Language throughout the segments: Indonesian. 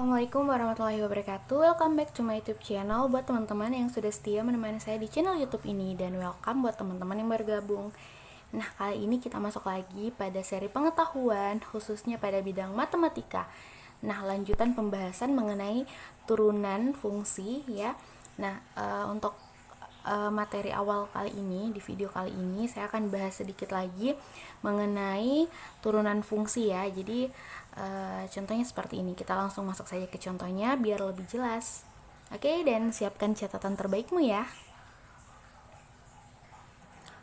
Assalamualaikum warahmatullahi wabarakatuh. Welcome back to my YouTube channel. Buat teman-teman yang sudah setia menemani saya di channel YouTube ini, dan welcome buat teman-teman yang bergabung. Nah, kali ini kita masuk lagi pada seri pengetahuan, khususnya pada bidang matematika. Nah, lanjutan pembahasan mengenai turunan fungsi ya. Nah, untuk materi awal kali ini, di video kali ini saya akan bahas sedikit lagi mengenai turunan fungsi ya. Jadi contohnya seperti ini. Kita langsung masuk saja ke contohnya biar lebih jelas. Oke, dan siapkan catatan terbaikmu ya.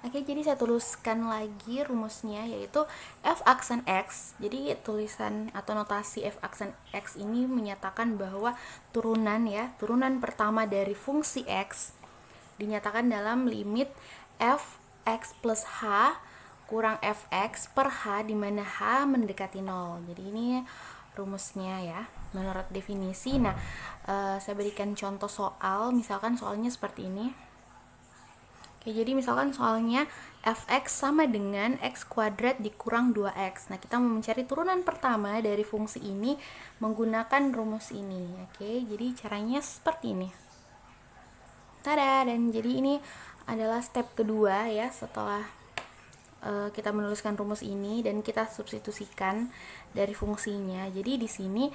Oke, jadi saya tuliskan lagi rumusnya, yaitu f aksen x. Jadi tulisan atau notasi f aksen x ini menyatakan bahwa turunan pertama dari fungsi x dinyatakan dalam limit f x plus h kurang fx per h, di mana h mendekati 0. Jadi ini rumusnya ya, menurut definisi. Nah, saya berikan contoh soal, misalkan soalnya seperti ini. Oke, jadi misalkan soalnya fx sama dengan x kuadrat dikurang 2x. Nah, kita mau mencari turunan pertama dari fungsi ini menggunakan rumus ini. Oke, jadi caranya seperti ini. Tada, dan jadi ini adalah step kedua ya, setelah kita menuliskan rumus ini dan kita substitusikan dari fungsinya. Jadi di sini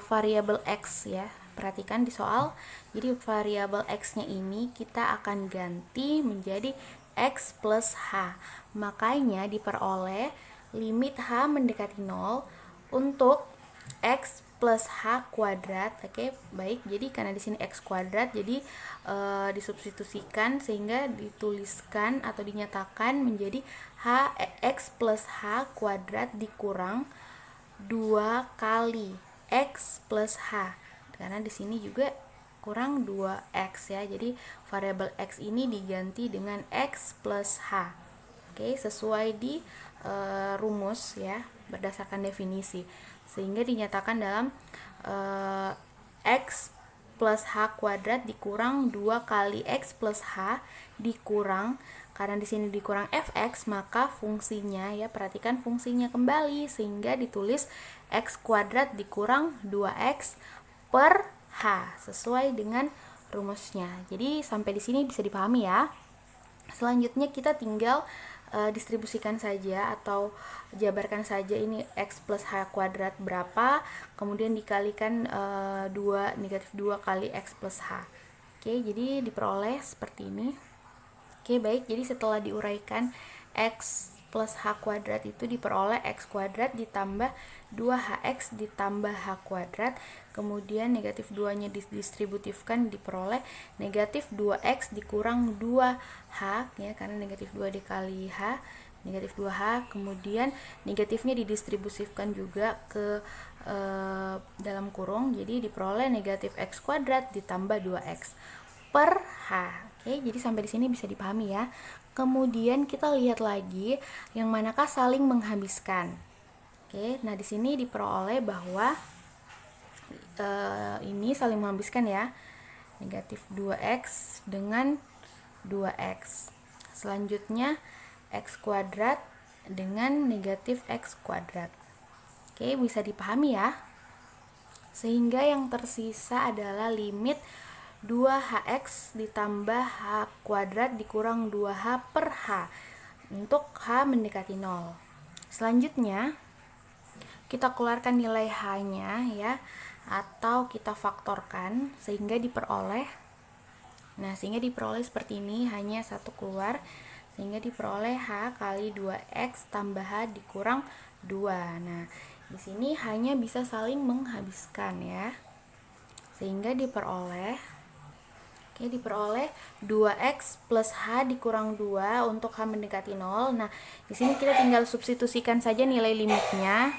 variabel x ya, perhatikan di soal. Jadi variabel x-nya ini kita akan ganti menjadi x plus h. Makanya diperoleh limit h mendekati 0 untuk x plus h kuadrat. Oke, baik. Jadi karena di sini x kuadrat, jadi disubstitusikan sehingga dituliskan atau dinyatakan menjadi x plus h kuadrat dikurang 2 kali x plus h. Karena di sini juga kurang 2x ya. Jadi variabel x ini diganti dengan x plus h. Oke, sesuai di rumus ya, berdasarkan definisi, sehingga dinyatakan dalam x plus h kuadrat dikurang 2 kali x plus h dikurang, karena di sini dikurang fx, maka fungsinya ya, perhatikan fungsinya kembali, sehingga ditulis x kuadrat dikurang 2x per h sesuai dengan rumusnya. Jadi sampai di sini bisa dipahami ya. Selanjutnya kita tinggal distribusikan saja atau jabarkan saja ini x plus h kuadrat berapa, kemudian dikalikan 2 negatif 2 kali x plus h. Oke, jadi diperoleh seperti ini. Oke, baik. Jadi setelah diuraikan, x plus h kuadrat itu diperoleh x kuadrat ditambah 2hx ditambah h kuadrat, kemudian negatif 2 nya didistributifkan, diperoleh negatif 2x dikurang 2h ya, karena negatif 2 dikali h negatif 2h, kemudian negatifnya didistributifkan juga ke dalam kurung, jadi diperoleh negatif x kuadrat ditambah 2x per h. Oke, jadi sampai di sini bisa dipahami ya. Kemudian kita lihat lagi yang manakah saling menghabiskan. Oke, nah di sini diperoleh bahwa ini saling menghabiskan ya, negatif 2x dengan 2x. Selanjutnya x kuadrat dengan negatif x kuadrat. Oke, bisa dipahami ya. Sehingga yang tersisa adalah limit 2hx ditambah h kuadrat dikurang 2h per h untuk h mendekati 0. Selanjutnya kita keluarkan nilai h-nya ya, atau kita faktorkan sehingga diperoleh. Nah, sehingga diperoleh seperti ini, hanya satu keluar, sehingga diperoleh h kali 2x tambah h dikurang 2. Nah, di sini hanya bisa saling menghabiskan ya. Sehingga diperoleh 2x plus h dikurang 2 untuk h mendekati 0. Nah, di sini kita tinggal substitusikan saja nilai limitnya.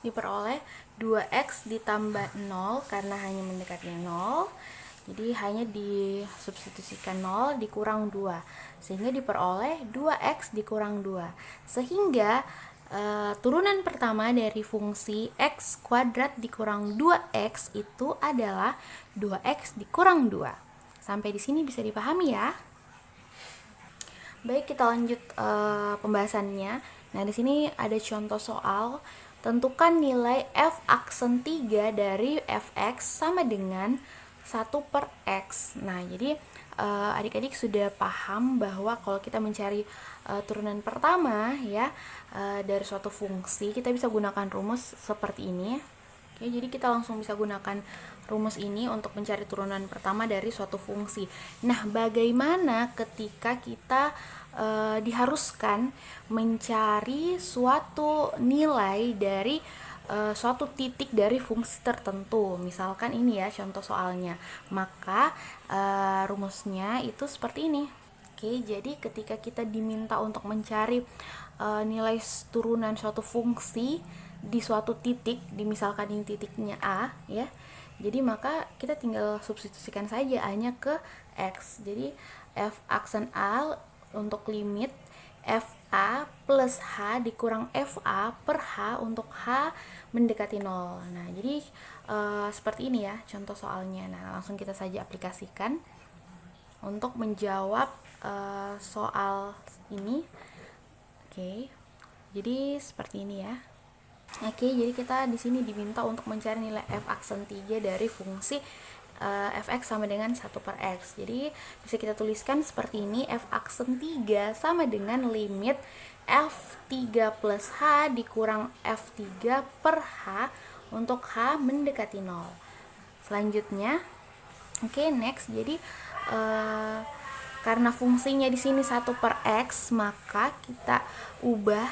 Diperoleh 2x ditambah 0 karena hanya mendekati 0. Jadi hanya disubstitusikan 0 dikurang 2, sehingga diperoleh 2x dikurang 2. Sehingga turunan pertama dari fungsi x kuadrat dikurang 2x itu adalah 2x dikurang 2. Sampai di sini bisa dipahami ya. Baik, kita lanjut pembahasannya. Nah, di sini ada contoh soal tentukan nilai f aksen 3 dari fx sama dengan 1 per x. Nah, jadi adik-adik sudah paham bahwa kalau kita mencari turunan pertama ya dari suatu fungsi, kita bisa gunakan rumus seperti ini. Oke, jadi kita langsung bisa gunakan rumus ini untuk mencari turunan pertama dari suatu fungsi. Nah, bagaimana ketika kita diharuskan mencari suatu nilai dari suatu titik dari fungsi tertentu? Misalkan ini ya contoh soalnya. Maka rumusnya itu seperti ini. Oke, jadi ketika kita diminta untuk mencari nilai turunan suatu fungsi di suatu titik, misalkan ini titiknya A ya. Jadi maka kita tinggal substitusikan saja A-nya ke X. Jadi f aksen A untuk limit FA plus H dikurang FA per H untuk H mendekati 0. Nah, jadi seperti ini ya contoh soalnya. Nah, langsung kita saja aplikasikan untuk menjawab soal ini. Oke. Jadi seperti ini ya. Oke, jadi kita di sini diminta untuk mencari nilai f aksen 3 dari fungsi fx sama dengan 1 per x. Jadi bisa kita tuliskan seperti ini, f aksen 3 sama dengan limit f3 plus h dikurang f3 per h untuk h mendekati 0. Selanjutnya, oke, next. Jadi karena fungsinya di sini 1 per x, maka kita ubah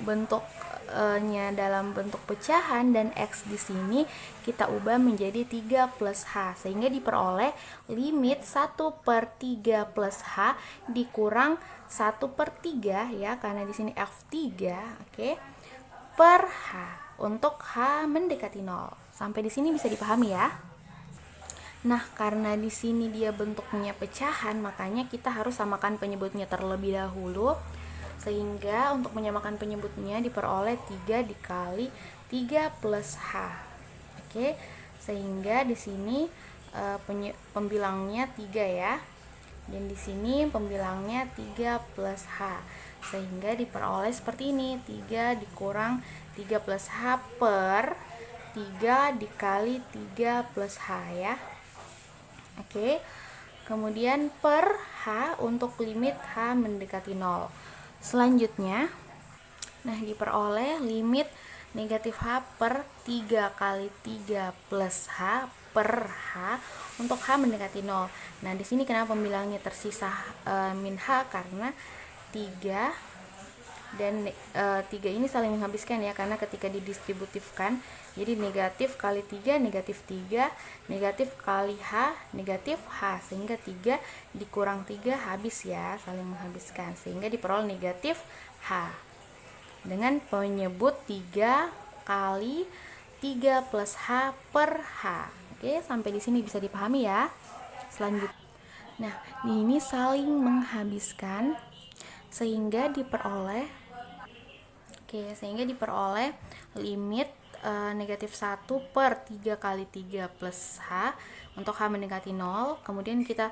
bentuknya dalam bentuk pecahan, dan x di sini kita ubah menjadi 3 plus h, sehingga diperoleh limit 1 per 3 plus h dikurang 1 per 3 ya, karena di sini f3, oke, per h untuk h mendekati 0. Sampai di sini bisa dipahami ya. Nah, karena di sini dia bentuknya pecahan, makanya kita harus samakan penyebutnya terlebih dahulu. Sehingga untuk menyamakan penyebutnya diperoleh 3 dikali 3 plus H. Oke, sehingga di sini pembilangnya 3 ya. Dan di sini pembilangnya 3 plus H. Sehingga diperoleh seperti ini, 3 dikurang 3 plus H per 3 dikali 3 plus H ya. Oke, kemudian per H untuk limit H mendekati 0. Selanjutnya, nah diperoleh limit negatif H per 3 kali 3 plus H per H untuk H mendekati 0. Nah, di sini kenapa pembilangnya tersisa min H? Karena 3 dan 3 ini saling menghabiskan ya, karena ketika didistributifkan, jadi negatif kali 3, negatif 3, negatif kali H, negatif H, sehingga 3 dikurang 3 habis ya, saling menghabiskan, sehingga diperoleh negatif H dengan penyebut 3 kali 3 plus H per H. Oke, sampai di sini bisa dipahami ya. Selanjutnya, nah ini saling menghabiskan sehingga diperoleh limit negatif 1 per 3 kali 3 plus H untuk H mendekati 0. Kemudian kita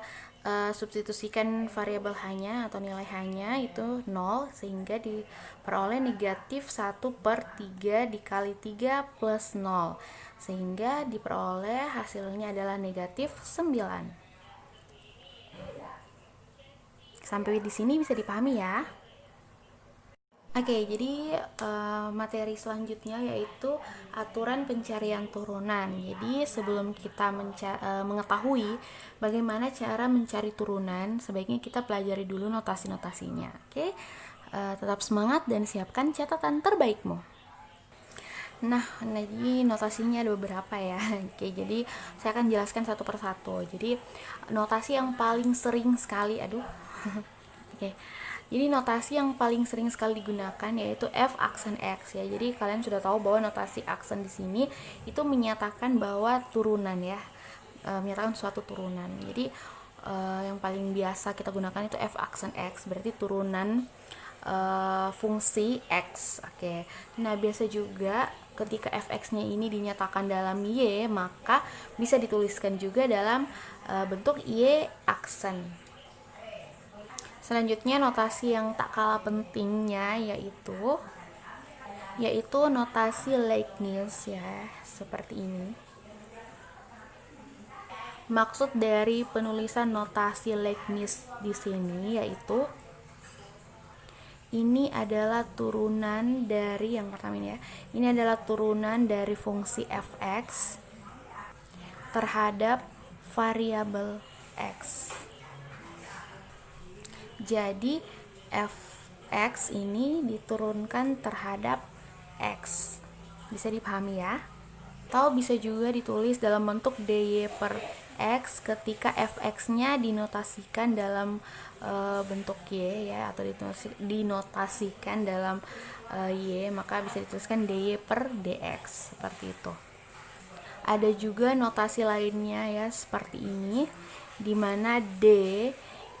substitusikan variabel H-nya atau nilai H-nya itu 0, sehingga diperoleh negatif 1 per 3 dikali 3 plus 0, sehingga diperoleh hasilnya adalah negatif 9. Sampai di sini bisa dipahami ya. Oke, jadi materi selanjutnya yaitu aturan pencarian turunan. Jadi sebelum kita mengetahui bagaimana cara mencari turunan, sebaiknya kita pelajari dulu notasi-notasinya. Oke, tetap semangat dan siapkan catatan terbaikmu. Nah, jadi notasinya ada beberapa ya. Oke, jadi saya akan jelaskan satu persatu. Jadi notasi yang paling sering sekali, Oke. Jadi notasi yang paling sering sekali digunakan yaitu f aksen x ya. Jadi kalian sudah tahu bahwa notasi aksen di sini itu menyatakan bahwa turunan ya, menyatakan suatu turunan. Jadi yang paling biasa kita gunakan itu f aksen x, berarti turunan fungsi x. Oke. Nah, biasa juga ketika fx-nya ini dinyatakan dalam y, maka bisa dituliskan juga dalam bentuk y aksen. Selanjutnya, notasi yang tak kalah pentingnya yaitu yaitu notasi Leibniz ya, seperti ini. Maksud dari penulisan notasi Leibniz di sini yaitu ini adalah turunan dari yang pertama ini ya. Ini adalah turunan dari fungsi fx terhadap variabel x. Jadi fx ini diturunkan terhadap x. Bisa dipahami ya? Atau bisa juga ditulis dalam bentuk dy per x ketika fx-nya dinotasikan dalam bentuk y ya, atau dinotasikan dalam y, maka bisa dituliskan dy per dx seperti itu. Ada juga notasi lainnya ya, seperti ini, dimana d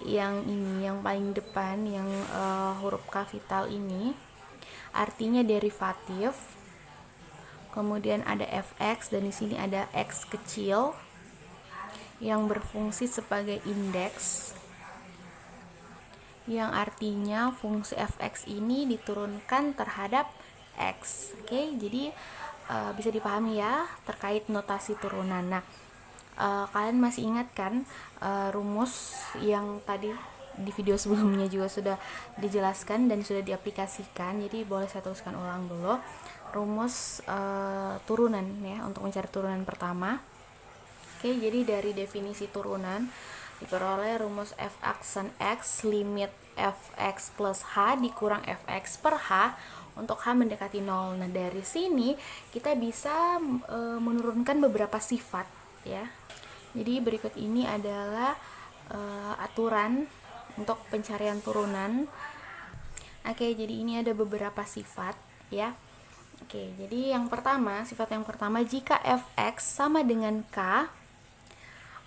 yang ini yang paling depan yang huruf kapital ini artinya derivatif. Kemudian ada fx dan di sini ada x kecil yang berfungsi sebagai indeks, yang artinya fungsi fx ini diturunkan terhadap x. Oke, jadi bisa dipahami ya terkait notasi turunan. Nah, kalian masih ingat kan rumus yang tadi di video sebelumnya juga sudah dijelaskan dan sudah diaplikasikan, jadi boleh saya tuliskan ulang dulu rumus turunan ya untuk mencari turunan pertama. Oke, jadi dari definisi turunan diperoleh rumus f aksen x limit fx plus h dikurang fx per h untuk h mendekati 0. Nah, dari sini kita bisa menurunkan beberapa sifat ya. Jadi berikut ini adalah aturan untuk pencarian turunan. Oke, jadi ini ada beberapa sifat ya. Oke, jadi yang pertama, sifat yang pertama, jika fx sama dengan k,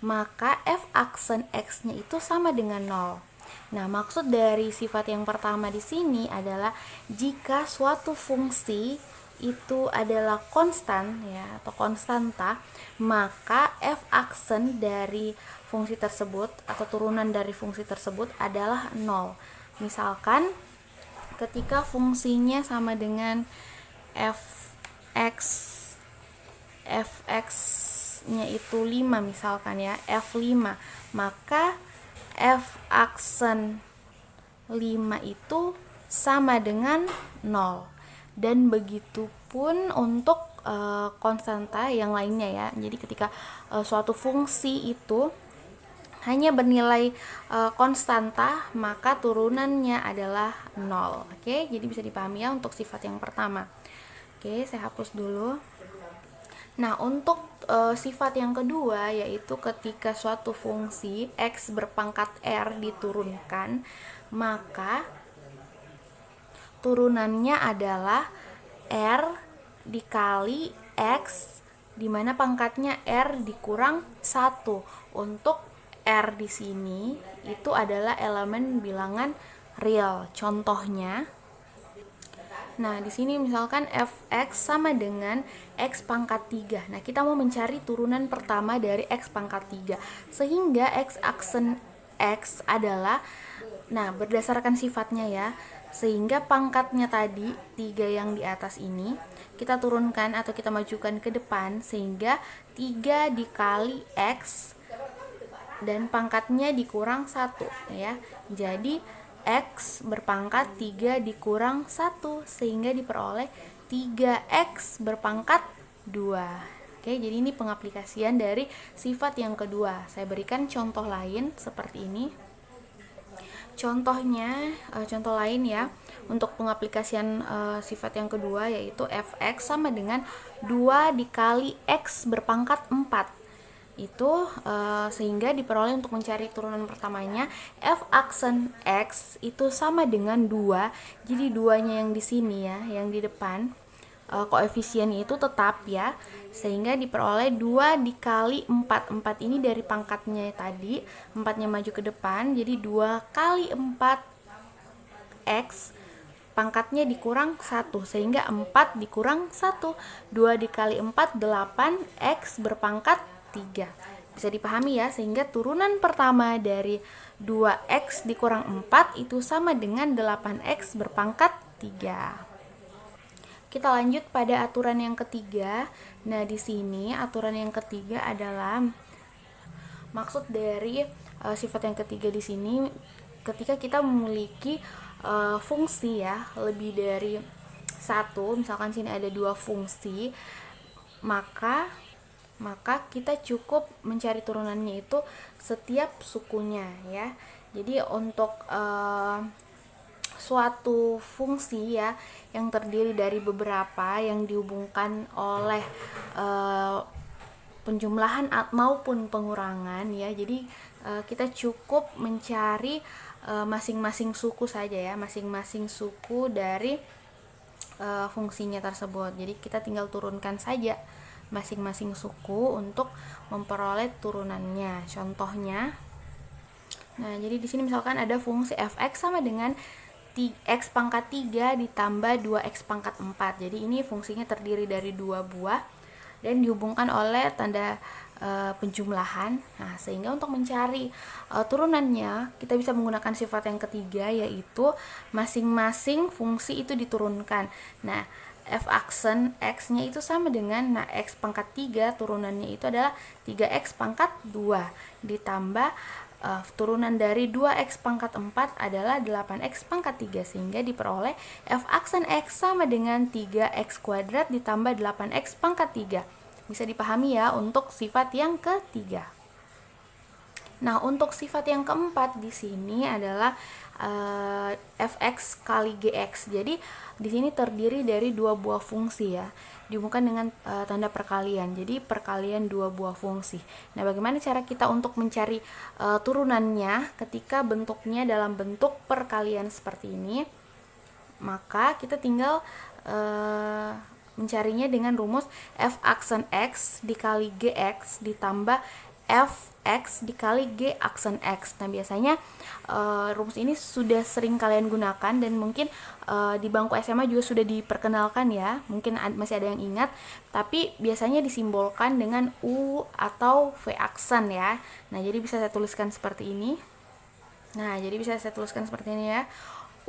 maka f aksen x-nya itu sama dengan 0. Nah, maksud dari sifat yang pertama di sini adalah jika suatu fungsi itu adalah konstan ya atau konstanta, maka f aksen dari fungsi tersebut atau turunan dari fungsi tersebut adalah 0. Misalkan ketika fungsinya sama dengan fx-nya itu 5 misalkan ya, f5, maka f aksen 5 itu sama dengan 0. Dan begitu pun untuk konstanta yang lainnya ya. Jadi ketika suatu fungsi itu hanya bernilai konstanta, maka turunannya adalah 0. Oke, jadi bisa dipahami ya untuk sifat yang pertama. Oke, saya hapus dulu. Nah, untuk sifat yang kedua yaitu ketika suatu fungsi x berpangkat r diturunkan, maka turunannya adalah r dikali x, di mana pangkatnya r dikurang 1. Untuk r di sini itu adalah elemen bilangan real. Contohnya, nah, di sini misalkan fx sama dengan x pangkat 3. Nah, kita mau mencari turunan pertama dari x pangkat 3. Sehingga x aksen x adalah, nah, berdasarkan sifatnya ya, sehingga pangkatnya tadi 3 yang di atas ini kita turunkan atau kita majukan ke depan, sehingga 3 dikali x dan pangkatnya dikurang 1 ya. Jadi x berpangkat 3 dikurang 1 sehingga diperoleh 3x berpangkat 2. Oke, jadi ini pengaplikasian dari sifat yang kedua. Saya berikan contoh lain seperti ini. Contohnya, contoh lain ya untuk pengaplikasian sifat yang kedua yaitu fx sama dengan 2 dikali x berpangkat 4. Itu sehingga diperoleh untuk mencari turunan pertamanya f aksen x itu sama dengan 2. Jadi 2-nya yang di sini ya, yang di depan, koefisiennya itu tetap ya, sehingga diperoleh 2 dikali 4. 4 ini dari pangkatnya tadi, 4-nya maju ke depan, jadi 2 kali 4x, pangkatnya dikurang 1, sehingga 4 dikurang 1. 2 dikali 4, 8x berpangkat 3. Bisa dipahami ya, sehingga turunan pertama dari 2x dikurang 4 itu sama dengan 8x berpangkat 3. kita lanjut pada aturan yang ketiga. Nah, di sini aturan yang ketiga adalah maksud dari sifat yang ketiga di sini ketika kita memiliki fungsi ya lebih dari satu, misalkan sini ada dua fungsi, maka kita cukup mencari turunannya itu setiap sukunya ya. Jadi untuk suatu fungsi ya yang terdiri dari beberapa yang dihubungkan oleh penjumlahan maupun pengurangan ya. Jadi kita cukup mencari masing-masing suku saja ya, masing-masing suku dari fungsinya tersebut. Jadi kita tinggal turunkan saja masing-masing suku untuk memperoleh turunannya. Contohnya, nah jadi di sini misalkan ada fungsi f(x) sama dengan x pangkat 3 ditambah 2x pangkat 4. Jadi ini fungsinya terdiri dari dua buah dan dihubungkan oleh tanda penjumlahan. Nah, sehingga untuk mencari turunannya kita bisa menggunakan sifat yang ketiga, yaitu masing-masing fungsi itu diturunkan. Nah, f aksen x-nya itu sama dengan x pangkat 3 turunannya itu adalah 3x pangkat 2 ditambah turunan dari 2x pangkat 4 adalah 8x pangkat 3, sehingga diperoleh f aksen x sama dengan 3x kuadrat ditambah 8x pangkat 3. Bisa dipahami ya untuk sifat yang ketiga. Nah, untuk sifat yang keempat di sini adalah fx kali gx. Jadi di sini terdiri dari dua buah fungsi ya, dihubungkan dengan tanda perkalian. Jadi perkalian dua buah fungsi. Nah, bagaimana cara kita untuk mencari turunannya ketika bentuknya dalam bentuk perkalian seperti ini? Maka kita tinggal mencarinya dengan rumus f aksen x dikali gx ditambah fx dikali g aksen x. Nah, biasanya rumus ini sudah sering kalian gunakan dan mungkin di bangku SMA juga sudah diperkenalkan ya. Mungkin masih ada yang ingat, tapi biasanya disimbolkan dengan u atau v aksen ya. Nah, jadi bisa saya tuliskan seperti ini. Ya.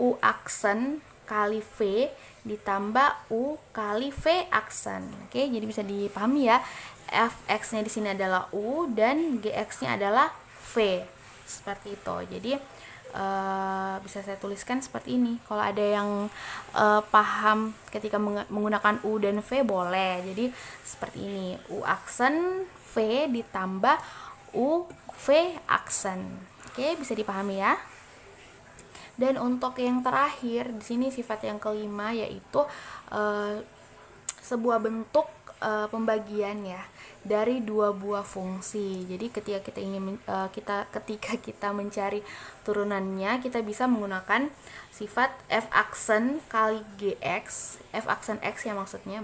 U aksen kali v ditambah u kali v aksen. Oke, jadi bisa dipahami ya. Fx-nya di sini adalah u dan gx-nya adalah v. Seperti itu. Jadi bisa saya tuliskan seperti ini. Kalau ada yang paham ketika menggunakan u dan v boleh. Jadi seperti ini. U aksen v ditambah u v aksen. Oke, bisa dipahami ya. Dan untuk yang terakhir di sini sifat yang kelima yaitu sebuah bentuk pembagian ya dari dua buah fungsi. Jadi ketika kita mencari turunannya, kita bisa menggunakan sifat f aksen kali gx, f aksen x ya maksudnya,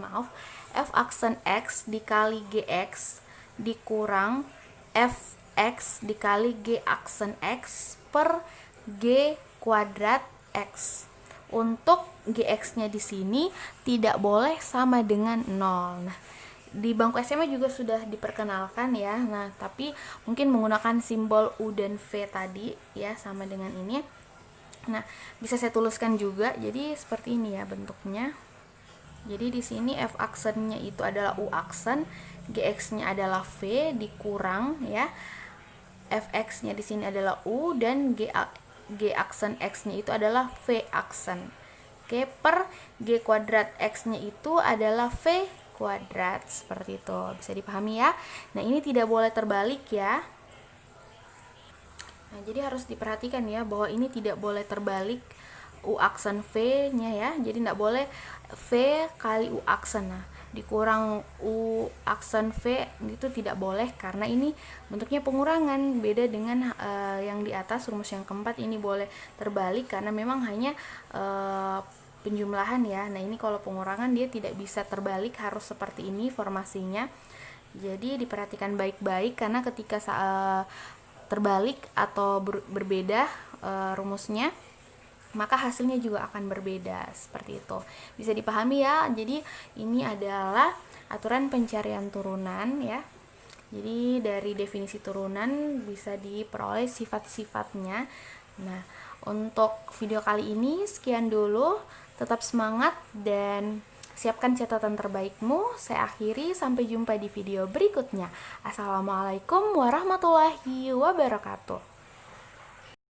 f aksen x dikali gx dikurang fx dikali g aksen x per g kuadrat x. Untuk gx-nya di sini tidak boleh sama dengan 0. Nah, di bangku SMA juga sudah diperkenalkan ya. Nah, tapi mungkin menggunakan simbol u dan v tadi ya, sama dengan ini. Nah, bisa saya tuliskan juga. Jadi seperti ini ya bentuknya. Jadi di sini f aksennya itu adalah u aksen, gx-nya adalah v dikurang ya. Fx-nya di sini adalah u dan g aksen x-nya itu adalah v aksen. Oke, per g kuadrat x-nya itu adalah v kuadrat. Seperti itu. Bisa dipahami ya. Nah, ini tidak boleh terbalik ya. Nah, jadi harus diperhatikan ya bahwa ini tidak boleh terbalik u aksen v-nya ya. Jadi tidak boleh v kali u aksen. Nah, dikurang u aksen v itu tidak boleh karena ini bentuknya pengurangan. Beda dengan yang di atas rumus yang keempat, ini boleh terbalik karena memang hanya penjumlahan ya. Nah, ini kalau pengurangan dia tidak bisa terbalik, harus seperti ini formasinya. Jadi diperhatikan baik-baik karena ketika terbalik atau berbeda rumusnya, maka hasilnya juga akan berbeda. Seperti itu. Bisa dipahami ya. Jadi ini adalah aturan pencarian turunan ya. Jadi dari definisi turunan bisa diperoleh sifat-sifatnya. Nah, untuk video kali ini sekian dulu. Tetap semangat dan Siapkan catatan terbaikmu. Saya akhiri, sampai jumpa di video berikutnya. Assalamualaikum warahmatullahi wabarakatuh.